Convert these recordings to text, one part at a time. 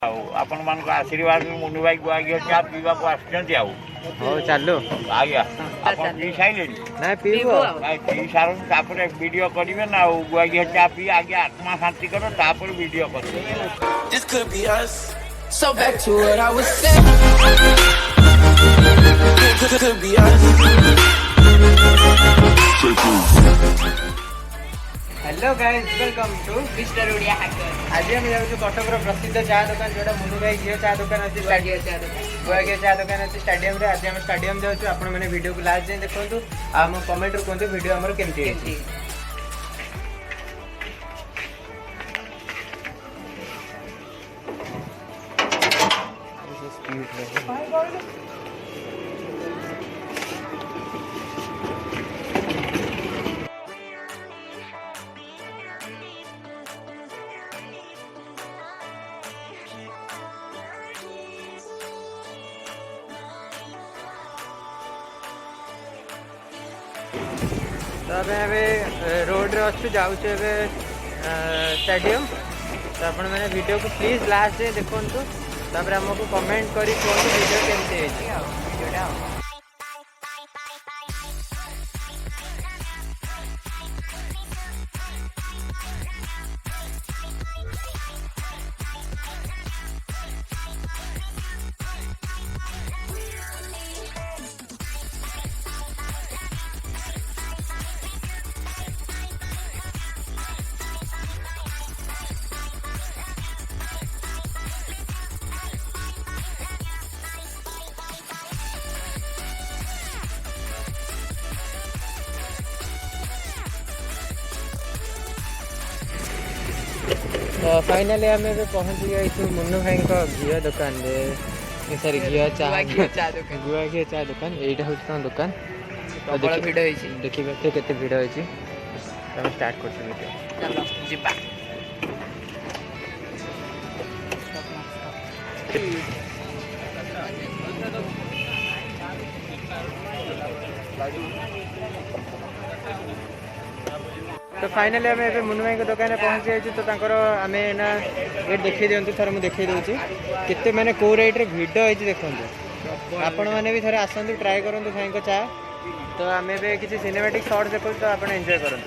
आपण मान आशीर्वाद मुन्नू भाई गुआ घी चा पीवा को आछंती आउ हो चालू आज्ञा आपण पी साइले ना पीबो भाई पी सारन तापर वीडियो करिवे ना गुआ घी चा पी आगे आत्मा शांति करो तापर वीडियो करो This could be us. So back to what I was saying. Could be us. Hello guys welcome to mister Odia hacker. आज हम जाऊँ कटक प्रसिद्ध चा दुकान जो मुन्नू भाई घी चा दुकान अच्छी गुआ घी चा दुकान अच्छी स्टाडियम रे आज हम स्टाडियम जाऊँ आपण मैंने वीडियो को लास्ट जाए देखो आम कमेंट रू कहते वीडियो आमर केमती तो अबे रोड रे अच्छु जाऊँ स्टाडियम तो आपण मैंने वीडियो को प्लीज लास्ट जाए देखो तापर आमको कमेंट करी कहूँ वीडियो केमती वीडियोटा तो फाइनली आम पहुँची गई मुन्नू भाई घी दुकान सॉरी घी चा गुआ घी चा दुकान यहाँ हूँ दुकान भिड़ देखिए केते भिड़ होती स्टार्ट कर तो फाइनली आम ए मुन्नू भाई दुकान पहुँच जाइए तो आम ना ये देखी दिंतु थर मुझे देखी दूसरी केते मैंने कौ रेट रे भिड़ होती देखो आपण मैंने भी थे आसतु ट्राए करूँ भाई को चा तो आम ए किसी सिनेमेटिक शॉट देखो तो आप एंजॉय करूँ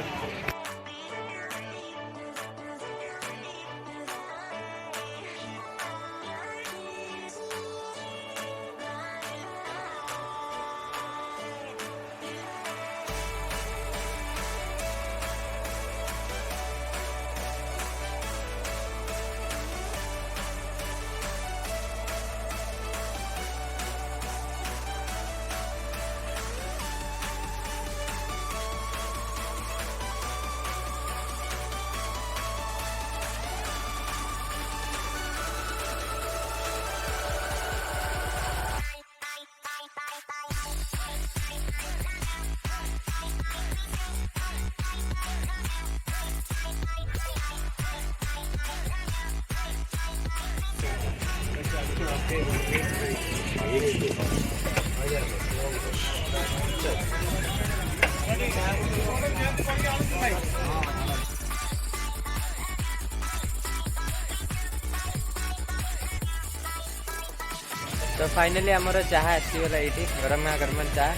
तो फाइनली आमर चाह आसीगला ये गरम गरम चाह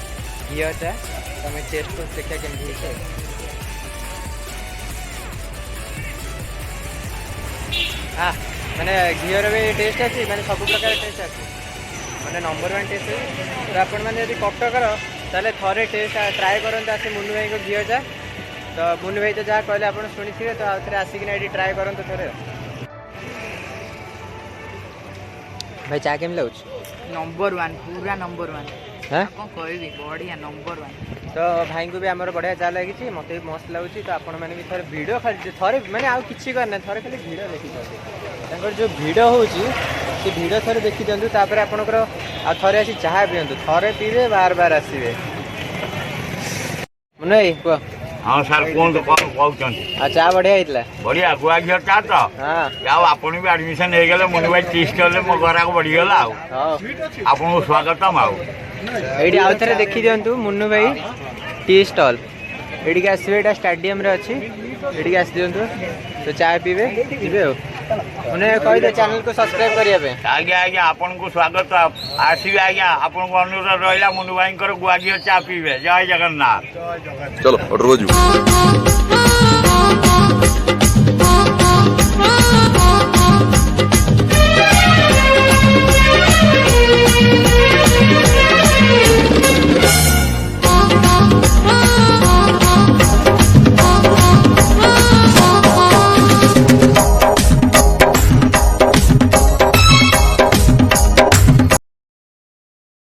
घी चा तुम टेस्ट को देखा केमती हाँ मैंने घीर भी टेस्ट अच्छी मैंने सब प्रकार टेस्ट अच्छी मैंने नंबर 1 टेस्ट अच्छी तो आपण मैंने यदि कटकर ताले थरे टेस्ट ट्राए करते आसे मुन्नू भाई को घी चा तो मुन्नू भाई तो जहाँ कहले आप शुणी तो आउे आसिक ये ट्राए करते थे भाई चाह केम लगे नंबर 1 पूरा नंबर 1 हाँ कौन कहबी बढ़िया नंबर 1 तो भाई को भी आम बढ़िया चा लगी मत भी मस्त लगुच तो आपण मैंने भी थे भिड़ खाली थे मैंने आउ कि करना थे खाली भिड़ देखी जो भिड़ हो भिड़ थे देखी दिंतु तापर आपणकर थे आसी चाह पीतु थे पीबे बार बार आसवे मुन्नू भाई कह हाँ सर कौन कहते चा बढ़िया होता बढ़िया गुआ घी चा तो हाँ आपन भी एडमिशन हो गले मुन्नू भाई टेस्ट कले मो घर को बढ़ीगला आपन स्वागतम ये आउ थे देखी दिंतु मुन्नू भाई टी स्टॉल ये आसवे स्टाडियम रे अच्छी ये आस दिंतु तो चाय पीबे उन्हें कही चैनल को सब्सक्राइब करने आज्ञा आज्ञा आपन को स्वागत आसवे आज्ञा आपन को अनुरोध रहा मुनु भाई गुआ घी चा पीबे। जय जगन्नाथ। चलो ऑर्डर हो